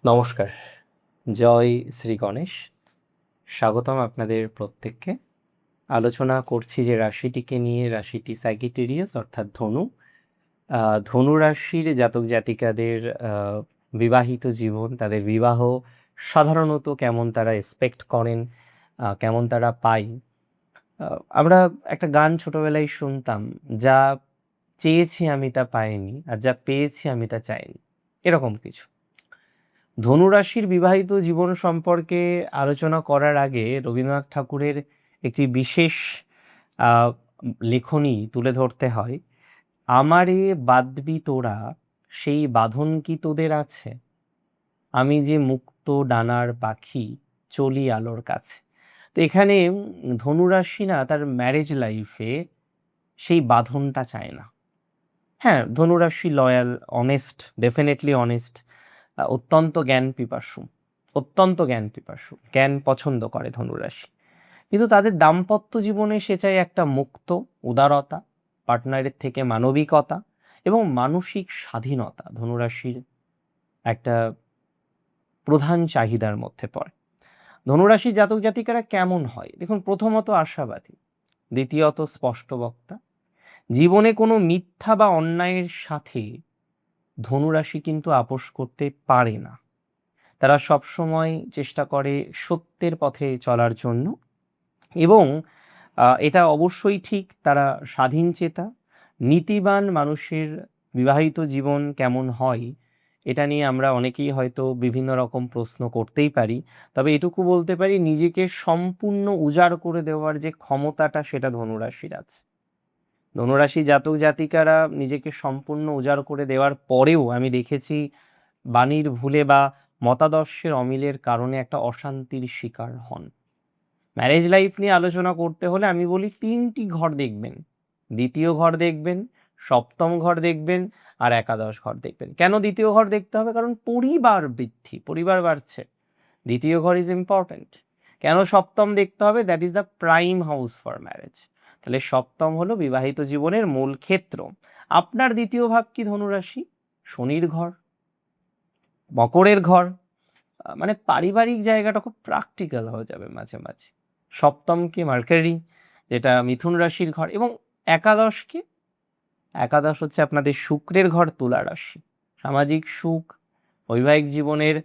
নমস্কার, জয় শ্রী গণেশ। স্বাগতম আপনাদের প্রত্যেককে। আলোচনা করছি যে রাশিটিকে নিয়ে, রাশিটি স্যাজিটেরিয়াস অর্থাৎ ধনু। ধনু রাশির জাতক জাতিকাদের বিবাহিত জীবন, তাদের বিবাহ সাধারণত কেমন তারা এক্সপেক্ট করেন, কেমন তারা পায়। আমরা একটা গান ছোটবেলায় শুনতাম, যা চেয়েছি আমি তা পাইনি, আর যা পেয়েছি আমি তা চাইনি, এরকম কিছু। ধনুরাশির বিবাহিত জীবন সম্পর্কে আলোচনা করার আগে রবীন্দ্রনাথ ঠাকুরের একটি বিশেষ আহ, লেখনী তুলে ধরতে হয়। আমারে বাঁধবি তোরা, সেই বাঁধন কি তোদের আছে? আমি যে মুক্ত ডানার পাখি, চলি আলোর কাছে। তো এখানে ধনুরাশি না তার ম্যারেজ লাইফে সেই বাঁধনটা চায় না। হ্যাঁ, ধনুরাশি লয়াল, অনেস্ট, ডেফিনেটলি অনেস্ট, অত্যন্ত জ্ঞান পিপাসু, জ্ঞান পছন্দ করে ধনুরাশি। কিন্তু তাদের দাম্পত্য জীবনে সে চায় একটা মুক্ত উদারতা, পার্টনারের থেকে মানবিকতা এবং মানসিক স্বাধীনতা ধনুরাশির একটা প্রধান চাহিদার মধ্যে পড়ে। ধনুরাশি জাতক জাতিকারা কেমন হয় দেখুন, প্রথমত আশাবাদী, দ্বিতীয়ত স্পষ্টবক্তা। জীবনে কোনো মিথ্যা বা অন্যায়ের সাথে ধনুরাশি কিন্তু আপোস করতে পারে না। তারা সবসময় চেষ্টা করে সত্যের পথে চলার জন্য, এবং এটা অবশ্যই ঠিক, তারা স্বাধীনচেতা, নীতিবান। মানুষের বিবাহিত জীবন কেমন হয় এটা নিয়ে আমরা অনেকেই হয়তো বিভিন্ন রকম প্রশ্ন করতেই পারি, তবে এটুকু বলতে পারি, নিজেকে সম্পূর্ণ উজাড় করে দেওয়ার যে ক্ষমতাটা সেটা ধনুরাশির আছে। ধনুরাশি জাতক জাতিকারা নিজেকে সম্পূর্ণ উজাড় করে দেওয়ার পরেও আমি দেখেছি বাণীর ভুলে বা মতাদর্শের অমিলের কারণে একটা অশান্তির শিকার হন। ম্যারেজ লাইফ নিয়ে আলোচনা করতে হলে আমি বলি 3টি ঘর দেখবেন। দ্বিতীয় ঘর দেখবেন, সপ্তম ঘর দেখবেন, আর একাদশ ঘর দেখবেন। কেন দ্বিতীয় ঘর দেখতে হবে? কারণ পরিবার বৃদ্ধি, পরিবার বাড়ছে, দ্বিতীয় ঘর ইজ ইম্পর্ট্যান্ট। কেন সপ্তম দেখতে হবে? That is the prime house for marriage. তাহলে সপ্তম হলো বিবাহিত জীবনের মূল ক্ষেত্র। আপনার দ্বিতীয় ভাব কি ধনুরাশি? শনির ঘর, মকরের ঘর, মানে পারিবারিক জায়গাটা খুব প্র্যাকটিক্যাল হয়ে যাবে মাঝে মাঝে। সপ্তমকে মার্কারি, যেটা মিথুন রাশির ঘর, এবং একাদশকে, একাদশ হচ্ছে আপনাদের শুক্রের ঘর, তুলা রাশি। সামাজিক সুখ, বৈবাহিক জীবনের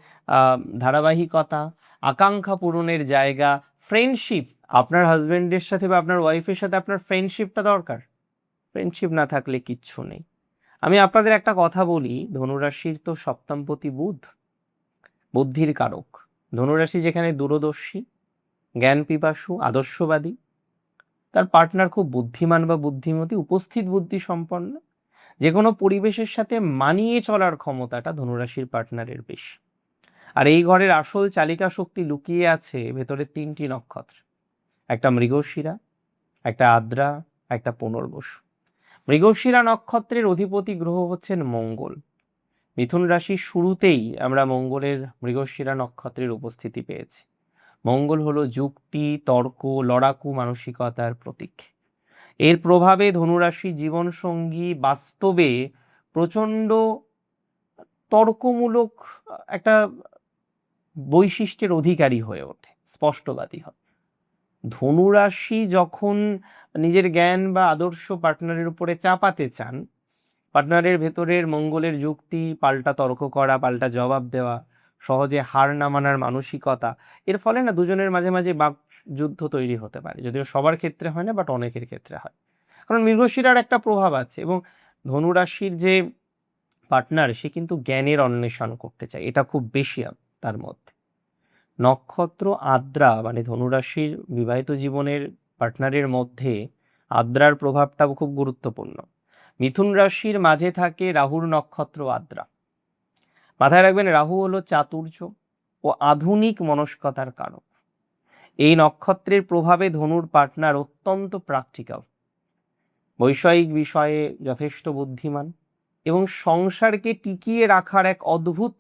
ধারাবাহিকতা, আকাঙ্ক্ষা পূরণের জায়গা, ফ্রেন্ডশিপ। আপনার হাজবেন্ডের সাথে বা আপনার ওয়াইফের সাথে আপনার ফ্রেন্ডশিপটা দরকার। ফ্রেন্ডশিপ না থাকলে কিচ্ছু নেই। আমি আপনাদের একটা কথা বলি, ধনুরাশির তো সপ্তমপতি বুধ, বুদ্ধির কারক। ধনুরাশি যেখানে দূরদর্শী, জ্ঞান পিপাসু, আদর্শবাদী, তার পার্টনার খুব বুদ্ধিমান বা বুদ্ধিমতী, উপস্থিত বুদ্ধি সম্পন্ন, যে কোনো পরিবেশের সাথে মানিয়ে চলার ক্ষমতাটা ধনুরাশির পার্টনারের বেশি। আর এই ঘরের আসল চালিকা শক্তি লুকিয়ে আছে ভেতরে 3টি নক্ষত্র, একটা মৃগশিরা, একটা আদ্রা, একটা পুনর্বসু। মৃগশিরা নক্ষত্রের অধিপতি গ্রহ হচ্ছেন মঙ্গল। মিথুন রাশির শুরুতেই আমরা মঙ্গলের মৃগশিরা নক্ষত্রের উপস্থিতি পেয়েছি। মঙ্গল হলো যুক্তি, তর্ক, লড়াকু মানসিকতার প্রতীক। এর প্রভাবে ধনুরাশি জীবনসঙ্গী বাস্তবে প্রচণ্ড তর্কমূলক একটা বৈশিষ্ট্যের অধিকারী হয়ে ওঠে, স্পষ্টবাদী হয়। ধনুরাশি যখন নিজের জ্ঞান বা আদর্শ পার্টনারের উপরে চাপাতে চান, পার্টনারের ভেতরের মঙ্গলের যুক্তি, পাল্টা তর্ক করা, পাল্টা জবাব দেওয়া, সহজে হার না মানার মানসিকতা, এর ফলে না দুজনের মাঝে মাঝে বাক যুদ্ধ তৈরি হতে পারে। যদিও সবার ক্ষেত্রে হয় না, বাট অনেকের ক্ষেত্রে হয়। কারণ মৃগশিরার একটা প্রভাব আছে, এবং ধনুরাশির যে পার্টনার সে কিন্তু জ্ঞানের অন্বেষণ করতে চায়, এটা খুব বেশি তার মধ্যে। নক্ষত্র আদ্রা, মানে ধনুরাশির বিবাহিত জীবনের পার্টনারের মধ্যে আদ্রার প্রভাবটাও খুব গুরুত্বপূর্ণ। মিথুন রাশির মাঝে থাকে রাহুর নক্ষত্র আদ্রা। মাথায় রাখবেন, রাহু হলো চাতুর্য ও আধুনিক মনস্কতার কারক। এই নক্ষত্রের প্রভাবে ধনুর পার্টনার অত্যন্ত প্র্যাকটিক্যাল, বৈষয়িক বিষয়ে যথেষ্ট বুদ্ধিমান, এবং সংসারকে টিকিয়ে রাখার এক অদ্ভুত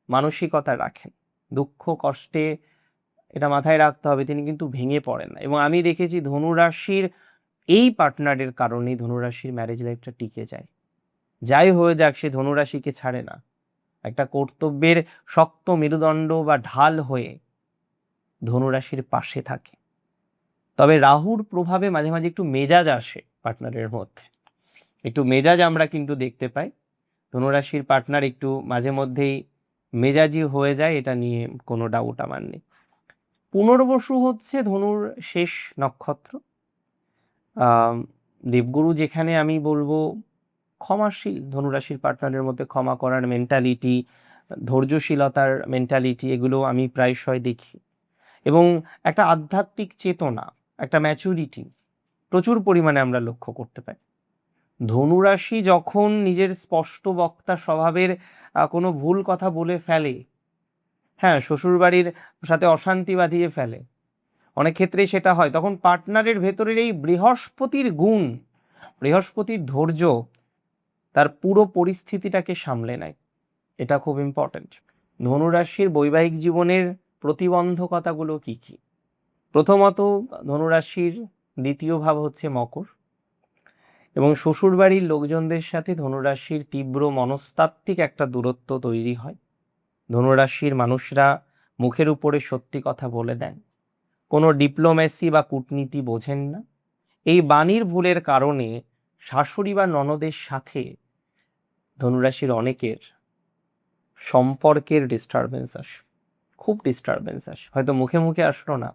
মানসিকতা রাখেন। দুঃখ কষ্টে, এটা মাথায় রাখতে হবে, তিনি কিন্তু ভেঙে পড়েন না। এবং আমি দেখেছি ধনুরাশির এই পার্টনারের কারণেই ধনুরাশির ম্যারেজ লাইফটা টিকে যায়। যাই হয়ে যাক, সে ধনুরাশিকে ছাড়ে না। একটা কর্তব্যের শক্ত মেরুদণ্ড বা ঢাল হয়ে ধনুরাশির পাশে থাকে। তবে রাহুর প্রভাবে মাঝে মাঝে একটু মেজাজ আসে পার্টনারের মধ্যে, একটু মেজাজ আমরা কিন্তু দেখতে পাই। ধনুরাশির পার্টনার একটু মাঝে মধ্যেই মেজাজি হয়ে যায়, এটা নিয়ে কোনো ডাউট আমার নেই। পুনর্বসু হচ্ছে ধনুর শেষ নক্ষত্র। দেবগুরু যেখানে আমি বলবো ক্ষমাশীল, ধনুরাশির পার্টনারের মধ্যে ক্ষমা করার মেন্টালিটি, ধৈর্যশীলতার মেন্টালিটি, এগুলো আমি প্রায়শই দেখি। এবং একটা আধ্যাত্মিক চেতনা, একটা ম্যাচুরিটি প্রচুর পরিমাণে আমরা লক্ষ্য করতে পাই। ধনুরাশি যখন নিজের স্পষ্ট বক্তা স্বভাবের কোনো ভুল কথা বলে ফেলে, হ্যাঁ, শ্বশুরবাড়ির সাথে অশান্তি বাঁধিয়ে ফেলে, অনেক ক্ষেত্রেই সেটা হয়, তখন পার্টনারের ভেতরের এই বৃহস্পতির গুণ, বৃহস্পতির ধৈর্য তার পুরো পরিস্থিতিটাকে সামলে নেয়। এটা খুব ইম্পর্ট্যান্ট। ধনুরাশির বৈবাহিক জীবনের প্রতিবন্ধকতাগুলো কি কি? প্রথমত, ধনুরাশির দ্বিতীয় ভাব হচ্ছে মকর, এবং শ্বশুরবাড়ির লোকজনদের সাথে ধনুরাশির তীব্র মনস্তাত্ত্বিক একটা দূরত্ব তৈরি হয়। ধনুরাশির মানুষরা মুখের উপরে সত্যি কথা বলে দেন, কোনো ডিপ্লোম্যাসি বা কূটনীতি বোঝেন না। এই বাণীর ভুলের কারণে শাশুড়ি বা ননদের সাথে ধনুরাশির অনেকের সম্পর্কের ডিস্টারবেন্স আসে, খুব ডিস্টারবেন্স আসে। হয়তো মুখে মুখে আসলো না,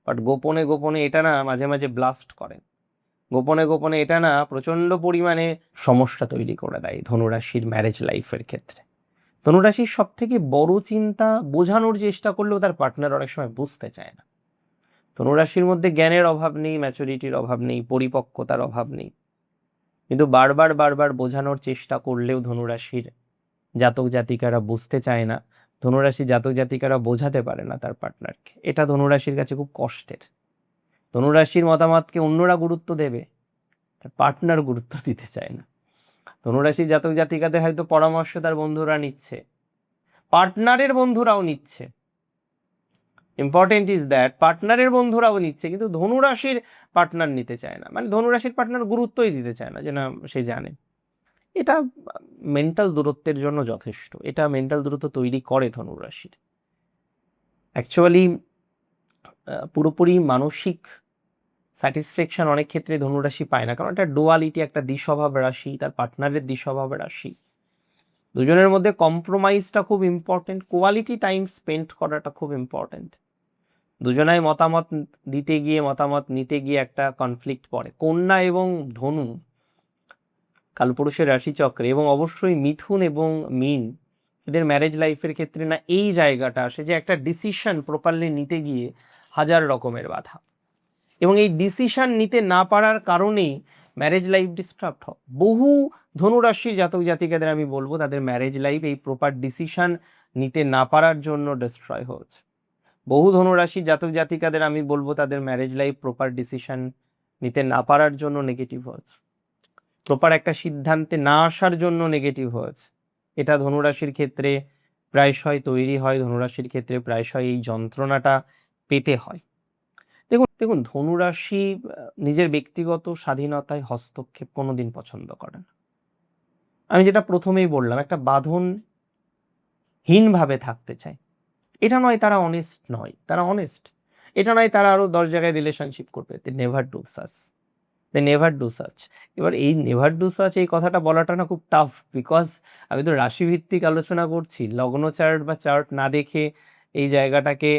বাট গোপনে গোপনে এটা না মাঝে মাঝে ব্লাস্ট করে, গোপনে গোপনে এটা না প্রচণ্ড পরিমাণে সমস্যা তৈরি করে দেয় ধনুরাশির ম্যারেজ লাইফের ক্ষেত্রে। ধনুরাশির সব থেকে বড় চিন্তা, বোঝানোর চেষ্টা করলেও তার পার্টনার অনেক সময় বুঝতে চায় না। ধনুরাশির মধ্যে জ্ঞানের অভাব নেই, ম্যাচুরিটির অভাব নেই, পরিপক্কতার অভাব নেই, কিন্তু বারবার বারবার বোঝানোর চেষ্টা করলেও ধনুরাশির জাতক জাতিকারা বুঝতে চায় না, ধনুরাশির জাতক জাতিকারা বোঝাতে পারে না তার পার্টনারকে। এটা ধনুরাশির কাছে খুব কষ্টের। ধনুরাশির মতামতকে অন্যরা গুরুত্ব দেবে, তার পার্টনার গুরুত্ব দিতে চায় না। ধনুরাশির জাতক জাতিকাদের হয়তো পরামর্শ তার বন্ধুরা নিচ্ছে, পার্টনারের বন্ধুরাও নিচ্ছে, ইম্পর্টেন্ট ইজ দ্যাট পার্টনারের বন্ধুরাও নিচ্ছে, কিন্তু ধনুরাশির পার্টনার নিতে চায় না, মানে ধনুরাশির পার্টনার গুরুত্বই দিতে চায় না, যে না সে জানে। এটা মেন্টাল দূরত্বের জন্য যথেষ্ট, এটা মেন্টাল দূরত্ব তৈরি করে ধনুরাশির। অ্যাকচুয়ালি পুরোপুরি মানসিক স্যাটিসফ্যাকশন অনেক ক্ষেত্রে ধনুরাশি পায় না, কারণ এটা ডুয়ালিটি, একটা দ্বিস্বভাব রাশি, তার পার্টনারের দ্বিস্বভাব রাশি। দুজনের মধ্যে কম্প্রোমাইজটা খুব ইম্পর্টেন্ট, কোয়ালিটি টাইম স্পেন্ড করাটা খুব ইম্পর্টেন্ট। দুজনাই মতামত দিতে গিয়ে, মতামত নিতে গিয়ে একটা কনফ্লিক্ট পড়ে। কন্যা এবং ধনু কালপুরুষের রাশিচক্রে, এবং অবশ্যই মিথুন এবং মীন, এদের ম্যারেজ লাইফের ক্ষেত্রে না এই জায়গাটা আসে যে একটা ডিসিশন প্রপারলি নিতে গিয়ে হাজার রকমের বাধা, এবং এই ডিসিশন নিতে না পারার কারণেই ম্যারেজ লাইফ ডিস্টার্ব হয়। বহু ধনুরাশির জাতক জাতিকাদের আমি বলবো তাদের ম্যারেজ লাইফ এই প্রপার ডিসিশন নিতে না পারার জন্য ডিস্ট্রয় হয়েছে। বহু ধনুরাশির জাতক জাতিকাদের আমি বলবো তাদের ম্যারেজ লাইফ প্রপার ডিসিশন নিতে না পারার জন্য নেগেটিভ হয়েছে, প্রপার একটা সিদ্ধান্তে না আসার জন্য নেগেটিভ হয়েছে। এটা ধনুরাশির ক্ষেত্রে প্রায়শই তৈরি হয়, ধনুরাশির ক্ষেত্রে প্রায়শই এই যন্ত্রণাটা পেতে হয়। দেখুন দেখুন ধনুরাশি নিজের ব্যক্তিগত স্বাধীনতায় হস্তক্ষেপ কোনোদিন পছন্দ করে না। আমি যেটা প্রথমেই বললাম, একটা বাঁধনহীনভাবে থাকতে চায়। এটা নয় তারা অনেস্ট নয়, তারা অনেস্ট। এটা নয় তারা আরো 10 জায়গায় রিলেশনশিপ করবে। They never do such, they never do such. এবার এই নেভার ডু সাচ এই কথাটা বলাটা না খুব টাফ, বিকজ আমি তো রাশিভিত্তিক আলোচনা করছি, লগ্ন চার্ট বা চার্ট না দেখে এই জায়গাটাকে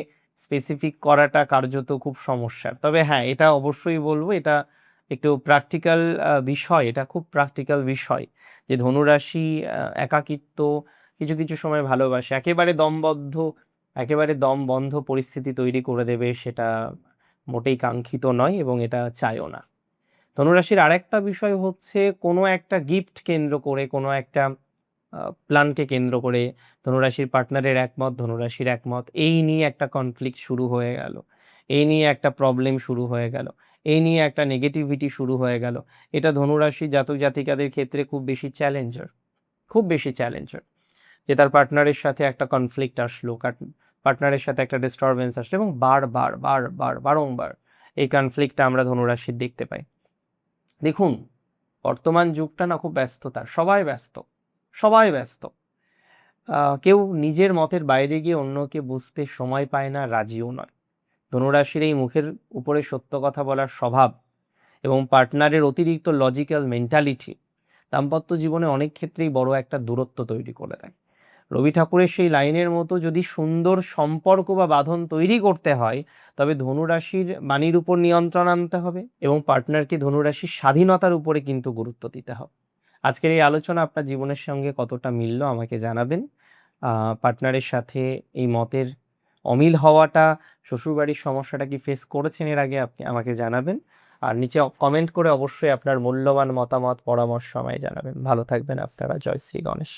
স্পেসিফিক করাটা কার্যত খুব সমস্যার। তবে হ্যাঁ, এটা অবশ্যই বলবো, এটা একটু প্র্যাকটিক্যাল বিষয়, এটা খুব প্র্যাকটিক্যাল বিষয় যে ধনুরাশি একাকিত্ব কিছু কিছু সময় ভালোবাসে, একেবারে দম বন্ধ পরিস্থিতি তৈরি করে দেবে, সেটা মোটেই কাঙ্ক্ষিত নয় এবং এটা চাইও না। ধনুরাশির আরেকটা বিষয় হচ্ছে কোনো একটা গিফট কেন্দ্র করে, কোনো একটা প্ল্যানকে কেন্দ্র করে ধনুরাশির পার্টনারের একমত, ধনুরাশির একমত, এই নিয়ে একটা কনফ্লিক্ট শুরু হয়ে গেল, এই নিয়ে একটা প্রবলেম শুরু হয়ে গেল, এই নিয়ে একটা নেগেটিভিটি শুরু হয়ে গেল। এটা ধনুরাশি জাতক জাতিকাদের ক্ষেত্রে খুব বেশি চ্যালেঞ্জার, খুব বেশি চ্যালেঞ্জার, যে তার পার্টনারের সাথে একটা কনফ্লিক্ট আসলো, পার্টনারের সাথে একটা ডিস্টারবেন্স আসলো, এবং বারংবার এই কনফ্লিক্টটা আমরা ধনুরাশির দেখতে পাই। দেখুন, বর্তমান যুগটা না খুব ব্যস্ততার, সবাই ব্যস্ত, সবাই ব্যস্ত। কেউ নিজের মতের বাইরে গিয়ে অন্যকে বুঝতে সময় পায় না, রাজিও নয়। ধনুরাশির এই মুখের উপরে সত্য কথা বলার স্বভাব এবং পার্টনারের অতিরিক্ত লজিক্যাল মেন্টালিটি দাম্পত্য জীবনে অনেক ক্ষেত্রেই বড় একটা দূরত্ব তৈরি করে দেয়। রবি ঠাকুরের সেই লাইনের মতো যদি সুন্দর সম্পর্ক বা বাঁধন তৈরি করতে হয়, তবে ধনুরাশির বাণীর উপর নিয়ন্ত্রণ আনতে হবে এবং পার্টনারকে ধনুরাশির স্বাধীনতার উপরে কিন্তু গুরুত্ব দিতে হবে। আজকের এই আলোচনা আপনার জীবনের সঙ্গে কতটা মিলল আমাকে জানাবেন। পার্টনারের সাথে এই মতের অমিল হওয়াটা, শ্বশুরবাড়ির সমস্যাটা কি ফেস করেছেন এর আগে, আপনি আমাকে জানাবেন। আর নিচে কমেন্ট করে অবশ্যই আপনার মূল্যবান মতামত, পরামর্শ আমায় জানাবেন। ভালো থাকবেন আপনারা। জয় শ্রী গণেশ।